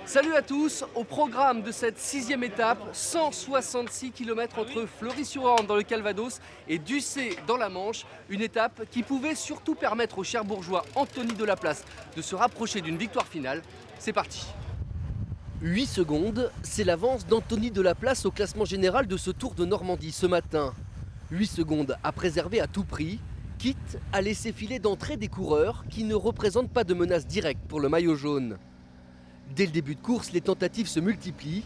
Salut à tous, au programme de cette 6e étape, 166 km entre Fleury-sur-Orne dans le Calvados et Ducé dans la Manche, une étape qui pouvait surtout permettre au Cherbourgeois Anthony Delaplace de se rapprocher d'une victoire finale. C'est parti. 8 secondes, c'est l'avance d'Anthony Delaplace au classement général de ce Tour de Normandie ce matin. 8 secondes à préserver à tout prix, quitte à laisser filer d'entrée des coureurs qui ne représentent pas de menace directe pour le maillot jaune. Dès le début de course, les tentatives se multiplient,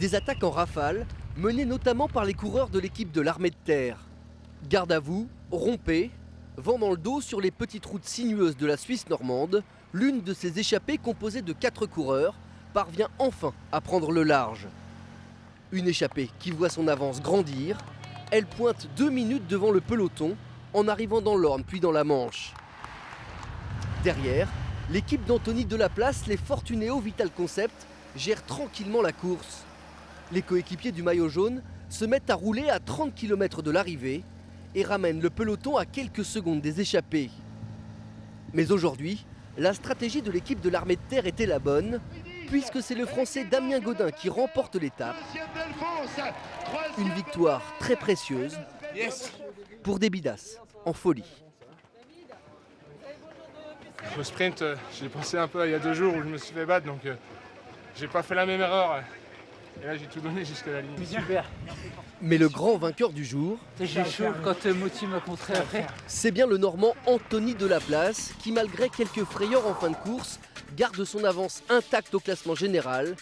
des attaques en rafale, menées notamment par les coureurs de l'équipe de l'armée de terre. Garde à vous, rompez, vent dans le dos sur les petites routes sinueuses de la Suisse normande, l'une de ces échappées composée de 4 coureurs parvient enfin à prendre le large. Une échappée qui voit son avance grandir, elle pointe 2 minutes devant le peloton en arrivant dans l'Orne puis dans la Manche. Derrière, l'équipe d'Anthony Delaplace, les Fortunéo Vital Concept, gère tranquillement la course. Les coéquipiers du maillot jaune se mettent à rouler à 30 km de l'arrivée et ramènent le peloton à quelques secondes des échappés. Mais aujourd'hui, la stratégie de l'équipe de l'armée de terre était la bonne, puisque c'est le Français Damien Gaudin qui remporte l'étape. Une victoire très précieuse pour des Bidas en folie. Au sprint, j'ai pensé un peu il y a 2 jours où je me suis fait battre, donc j'ai pas fait la même erreur. Et là, j'ai tout donné jusqu'à la ligne. Super. Mais le grand vainqueur du jour, J'ai chaud quand Moti m'a contré après. c'est bien le Normand Anthony Delaplace qui, malgré quelques frayeurs en fin de course, garde son avance intacte au classement général,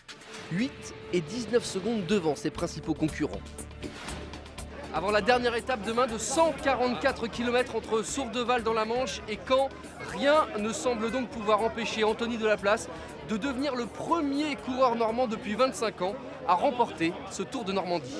8 et 19 secondes devant ses principaux concurrents. Avant la dernière étape demain de 144 km entre Sourdeval dans la Manche et Caen, rien ne semble donc pouvoir empêcher Anthony Delaplace de devenir le premier coureur normand depuis 25 ans à remporter ce Tour de Normandie.